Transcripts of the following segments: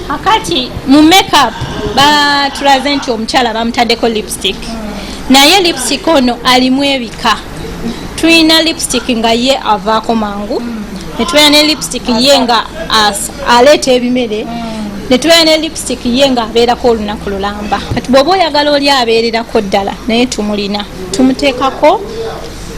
akati mu makeup batulaze nti omukyala bamutaddeko lipstick naye lipstick ono alimu ebika. Tulina lipstick nga ye avaako mangu, netulina ne lipstick ye nga aleeta ebimere, netulina ne lipstick ye nga abeerako olunaku lulamba. Kati bw'oba oyagala oli abeererako ddala naye tumulina tumuteekako,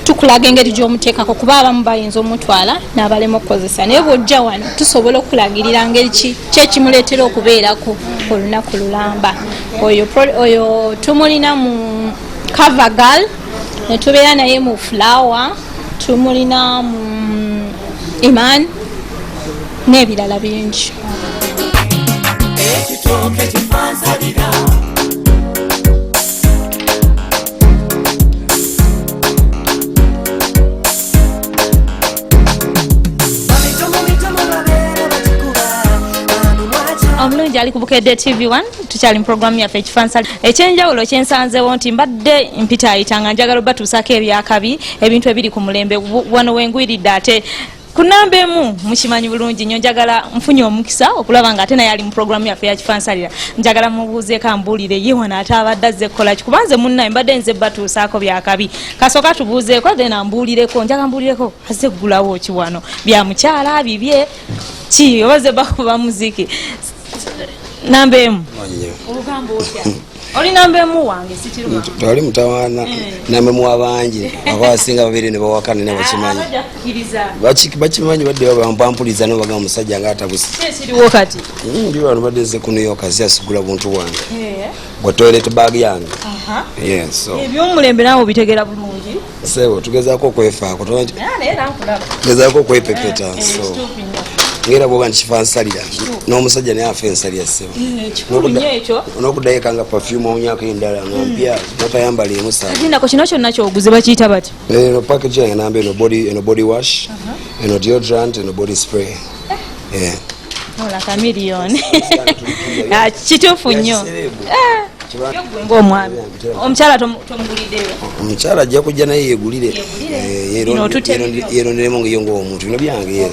tukulaga engeri gy'omuteekako kuba abamu bayinza omutwala n'abalema okukozesa, naye bw'ojja wano tusobola okulagirira ngeri ki ekimuleetera okubeerako olunaku lulamba. Oyo tumulina mu CoverGirl, netubeera naye mu Flower, tumulina mu Iman n'ebirala bingi. Omulungi ali ku Bukedde TV1 tukyali mu programu yaffe ekifansali ekyenjawulo kyensanzeewo nti mbadde mpita ayitanga njagala obatuusaako ebyakabi ebintu ebiri ku mulembe wano wengwiridde ate kunambemu mukimanyi bulungi nnyo njagala nfunye omukisa okulaba nga ate naye ali mu programu yaffe ya kifansalira njagala mubuuzeeko ambuulire ye wano ate abadde azze kukola ki kubanze munnaye mbadde nze batuusaako byakabi kasooka tubuuzeeko then ambuulireko njagala mbuulireko azze kugulawo ki wano bya mukyala bibye ki obaze bakuba muziki nambemu obugamba otya oli nambemu wange sikiruma twali mutawaana nambemu abangi abasinga babiri ne bawakana ne bakimanyi badde bampuliza ne bagamba omusajja nga atabusi kiriwo kati ndi wano badde nze ku New York asigula buntu wange bwe toilet bag yange so ebyomulembe naawe bitegeera bulungi sebo tugezaako okwefaako tugezaako okwepepeta so ngera bwoba nkifansalira n'omusajja naye afa ensalira ssebo n'okudayika nga perfume onyako endala nga mpya notayambala emusaako kino kyonna kyoguze bakiyita bati eno package yange namba eno body wash eno deodorant eno body spray kamiliyoni kituufu nnyo ng'omwami omukyala tomuguliddeyo omukyala ajja kujja naye yeegulire yeeronderemu ngeyo ng'omuntu bino byange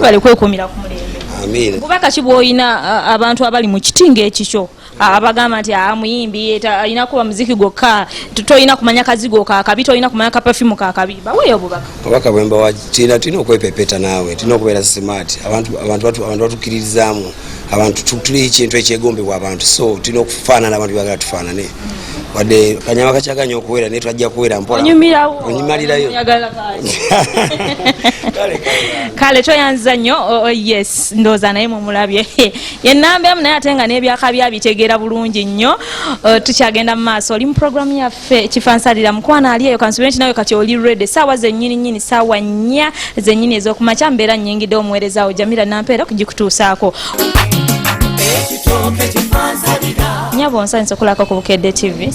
bali kwekumira ku mulembe bubaka ki bw'olina abantu abali mu kiti ng'ekikyo abagamba nti muyimbi alina kuba muziki gwokka tolina kumanya kazigo kaakabi tolina kumanya kapafimu kaakabi baweeyo obubaka bwembawa tulina okwepepeta naawe tulina okubeera smart abantu batukkiririzaamu abantu tuli ekintu ekyegombebwa abantu so tulina okufaanana abantu byagala tufaanane wadde kanyama kakyaganya okuwera naye twajja kuwera mpola onyimalirayo kale toyanziza nnyo yes ndooza naye mumulabye yenambemu naye ate nga n'ebyakabi abitegeera bulungi nnyo tukyagenda mu maaso oli mu programu yaffe kifansalira mukwana ali eyo kansubire nti nawe kati oli redi saawa zennyini saawa 4 zennyini ez'okumakya mbeera nnyingidde omuweerezaawo Jamila Nampeera kugikutuusaako nyabo nsanyusa okulabako ku Bukedde TV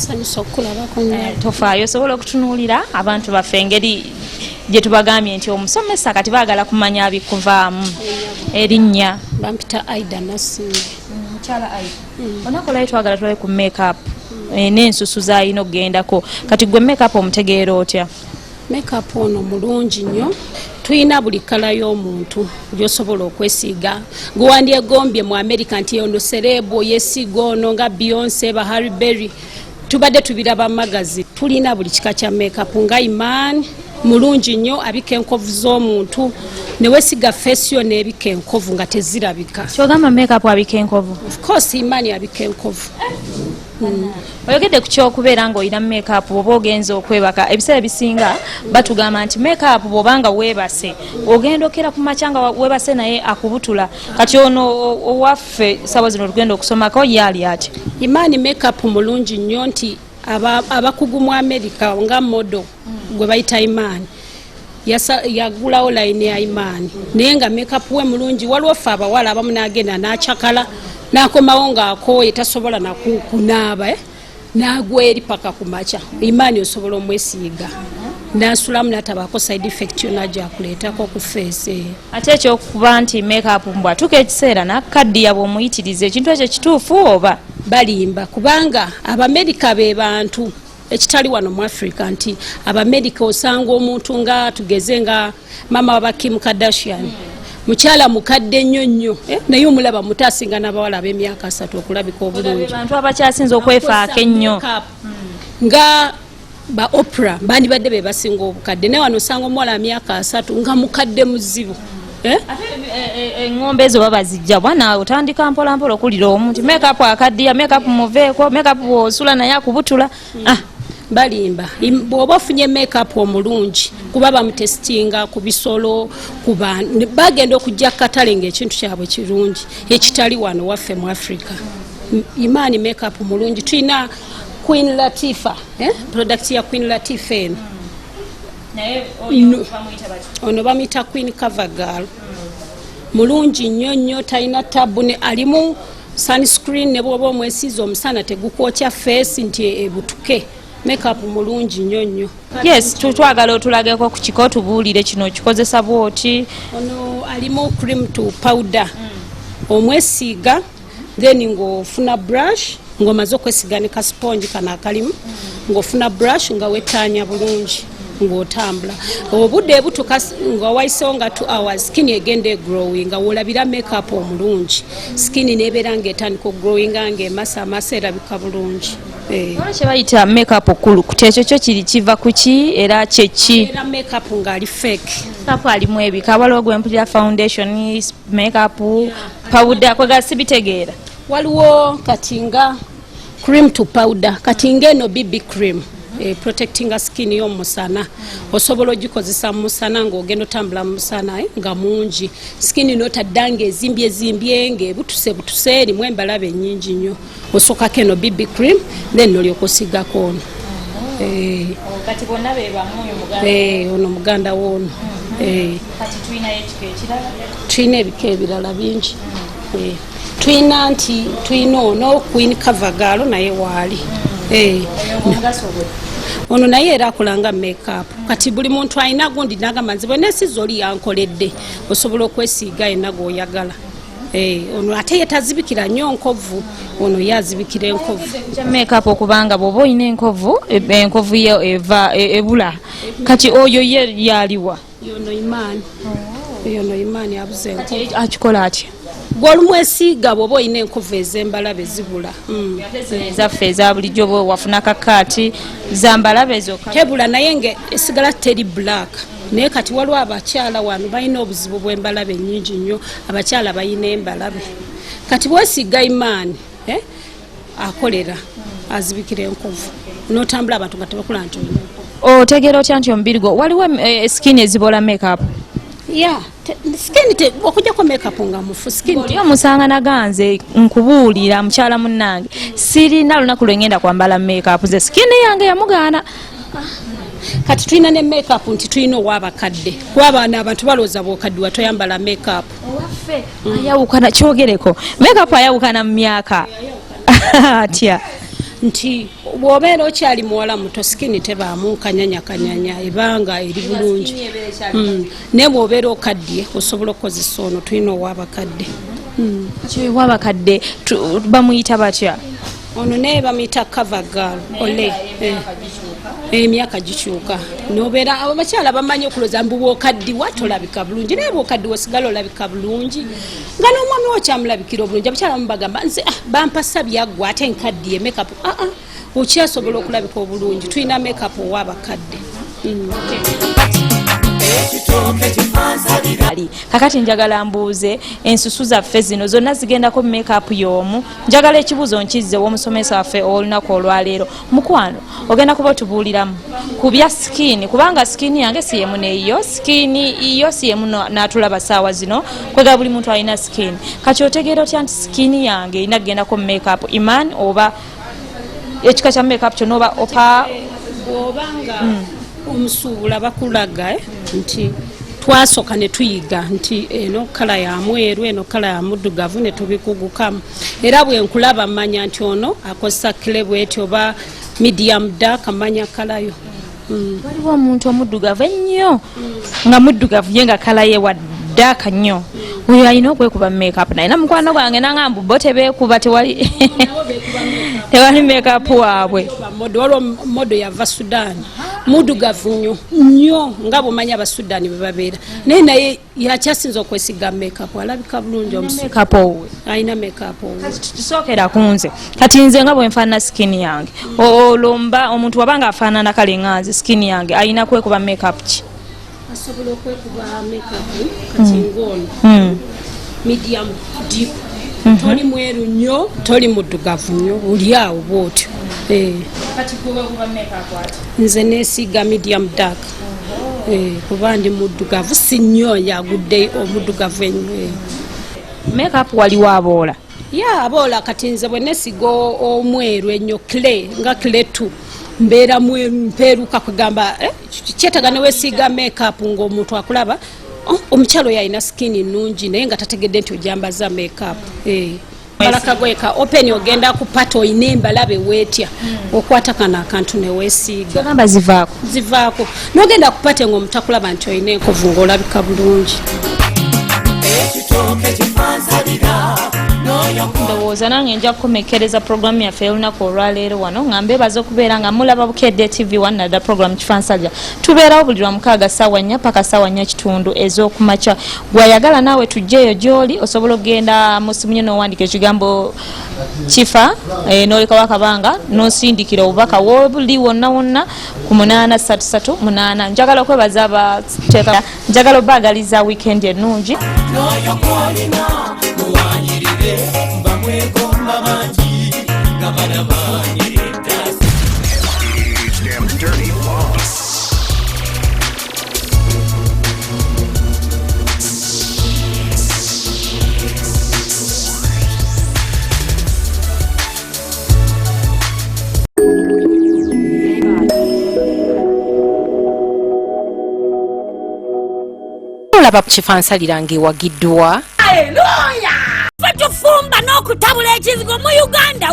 tofaayo osobola okutunuulira abantu baffe engeri gye tubagambye nti omusomesa kati baagala kumanya abikuvaamu erinnya bampita Aida Nasimbi mukyala Aida onakolayo twagala tulabe ku makeup n'ensusu z'alina okugendako kati gwe makeup omutegeera otya makeup ono mulungi nnyo tuyina buli kala y'omuntu gyosobola okwesiiga gwewandyegombye mu America nti ono serebo yesiiga ono nga Beyonce ba Halle Berry tubadde tubiraba magazi tulina buli kika kya makeup nga Iman mulungi nnyo abika enkovu z'omuntu newesiga fesio n'ebika enkovu nga tezirabika kyogamba makeup abika enkovu of course Iman abika enkovu oyogedde ku kyokubeera ng'olina makeup bw'oba ogenza okwebaka ebiseera bisinga batugamba nti makeup bw'obanga weebase ogenda okera ku makya nga weebase naye akubutula kati ono owaffe saawa zino tugenda okusomako yaali ati Iman makeup mulungi nnyo nti abakugu mu America nga modo gwe bayita Iman yagulawo line ya Iman naye nga makeup we mulungi waliwo ffe abawala abamu n'agenda n'akyakala n'akomawo ng'akooye tasobola nakunaaba n'agwa eri paka ku makya Iman osobola omwesiiga n'asulamu n'atabaako side effect yonna gyakuleetako ku face ate ekyokuba nti makeup mbwatuka ekiseera n'akaddiya bw'omuyitiriza ekintu ekyo kituufu oba balimba kubanga Abamerika be bantu ekitali wano mu Africa nti Abamerika osanga omuntu nga tugeze nga mama wa Kim Kardashian mukyala mukadde nnyo naye omulaba muto asinga n'abawala ab'emyaka 3 okulabika obulungi abantu abakyasinza okwefaako ennyo nga ba Oprah bandibadde be basinga obukadde naye wano osanga omuwala myaka 3 nga mukadde muzibu engombe ezo babazijja bwana otandika mpolampola okulira omuntu makeup akaddiya makeup muveeko makeup bwosula naye akubutula balimba bw'oba ofunye makeup omulungi kuba bamutestinga ku bisolo bagenda okujja katale ng'ekintu kyabwe kirungi ekitali wano waffe mu Africa. Imaani makeup mulungi tulina Queen Latifah product ya Queen Latifah eno ono bamuyita Queen Covergirl mulungi nnyo talina tabu ne alimu sunscreen ne bw'oba omwesiiza omusana tegukwokya face nti ebutuke makeup mulungi nnyo. Yes, twagala otulageko ku kiko tubuulire kino kikozesa bwoti. Ono alimu cream to powder omwesiiga then ng'ofuna brush ng'omaze okwesiga ne ka sponge kana akalimu ng'ofuna brush nga wetaanya bulungi ng'otambula obudde ebutuka nga wayisewo nga 2 hours skin egenda egrowing nga wolabira makeup omulungi skin nebeera ng'etandika ogrowing ng'emasamasa erabika bulungi. Kye bayita makeup okulukuta ekyo kyo kiri kiva ku ki era kyeki? Era makeup ng'ali fake. Makeup alimu ebika waliwo gwempulira foundation makeup powder kwega sibitegeera waliwo kati nga cream to powder kati ng'eno BB cream protecting skin y'omusana osobola ogikozesa mu musana ng'ogenda otambula mu musana nga mungi skin n'otaddange ezimbye ng'ebutuse erimu embalabe ennyingi nnyo osookako eno BB cream then n'olyoka osigako ono kati bonna be bamu ono muganda w'ono kati tulina ekika ekirala tulina ebika ebirala bingi tulina nti tulina ono Queen Covergirl naye waali ono naye era akolanga makeup kati buli muntu alina gundi nagamba nze bwenesiza oli yankoledde osobola okwesiiga yenna g'oyagala ono ate yetazibikira nnyo nkovu ono yazibikira enkovu makeup okubanga bw'oba olina enkovu yo eva ebula kati oyo ye yaliwa yono Imaani abuze enkovu akikola atya bw'olumwesiiga bw'oba olina enkovu ez'embalabe zibula ezaffe eza bulijjo bwe wafuna kakaati zambalabe zokka tebula naye nga esigala teri black naye kati waliwo abakyala wano balina obuzibu bw'embalabe nnyingi nnyo abakyala balina embalabe kati bwesiiga Imaani akolera azibikira enkovu n'otambula abantu nga tebakula nti otegeera otya nti omubiri gwo waliwo skin ezibola makeup skin okujjako makeup nga mufu skin oli omusanga naganze nkubuulira mukyala munnange sirina lunaku lwengenda kwambala makeup ze skin yange yamugaana kati tulina ne makeup nti tulina ow'abakadde kuba abantu balooza bw'okaddiwa toyambala makeup owaffe ayawukana kyogereko makeup ayawukana mu myaka atya nti bw'obeera okyali muwala muto sikini tebaamu kanyanya ebanga eri bulungi naye bw'obeera okaddiye osobola okukozesa ono tulina ow'abakadde ow'abakadde bamuyita batya ono naye bamuyita Covergirl ole emyaka gikyuka nobeera abakyala bamanyi okuloza mbu bw'okaddiwa tolabika bulungi naye bw'okaddiwa osigala olabika bulungi nga n'omwami wo kyamulabikira obulungi abakyala mubagamba nze bampasa byaggwa ate nkaddiye makeup okyasobola okulabika obulungi tulina makeup ow'abakadde kakati njagala mbuuze ensusu zaffe zino zonna zigendako makeup y'omu njagala ekibuuzo nkizze w'omusomesa waffe olunaku olwaleero mukwano ogenda kuba otubuuliramu ku bya skin kubanga skin yange si yemu neyo skin iyo si yemu n'atulaba saawa zino kwega buli muntu alina skin kati otegeera otya nti skin yange erina kugendako makeup Imaani oba ekika kya makeup kyonna oba opa bw'obanga omusuubula bakulaga nti twasooka ne tuyiga nti eno kala ya mweru eno kala ya muddugavu ne tubikugukamu era bwe nkulaba mmanya nti ono akozesa kire bweti oba medium dark amanya kalayo waliwo omuntu omuddugavu ennyo nga muddugavu ye nga kala ye wa dark nnyo oyo alina okwekuba makeup naye na mukwano gwange nangamba bo tebeekuba tewali makeup waabwe. Waliwo modo yava Sudan muddugavu nnyo nga bw'omanyi Abasudaani bwe babeera naye yakyasinza okwesiga makeup alabika bulungi makeup owe alina makeup owe. Tusookera ku nze kati nze nga bwe nfaanana skin yange olomba omuntu wabanga afaanana kale nganze skin yange alina kwekuba makeup ki? Asobola okwekuba makeup kati ng'ono medium deep toli mweru nnyo toli muddugavu nnyo oli awo bw'otyo. Kati kuba makeup ati nze neesiga medium dark kuba ndi muddugavu si nnyo yagudde omuddugavu ennyo. Makeup waliwo aboola aboola kati nze bwe neesiga omweru ennyo clay nga clay tu mbeera mpeeruka kugamba kyetaga ne weesiiga makeup ng'omuntu akulaba omukyalo oyo alina skin nnungi naye nga tategedde nti ojambaza makeup. Balakagweka open ogenda ku pato oyina embalabe weetya okwata kano akantu ne weesiiga gamba zivaako n'ogenda ku pato ng'omutakulaba nti oyina enkovu ng'olabika bulungi. Ndowooza nange nja kukomekereza programu yaffe olunaku olwaleero wano nga mbeebaza okubeera nga mulaba Bukedde TV wanadda programu Kifansalira. Tubeerawo buli lwamukaaga ssaawa 4 paka ssaawa 4:00 ez'okumakya. Gwayagala naawe tujjeeyo gy'oli osobola okgenda mu simu nyo n'owandiika ekigambo kifa n'olekawo akabanga n'osindikira obubaka w'obuli wonna wonna ku 833 njagala okwebaza abateeka njagala obbaagaliza weekend ennungi. olaba Kifansalira ng'ewagiddwa Haleluya! Ffe tufumba n'okutabula ekizigo mu Uganda.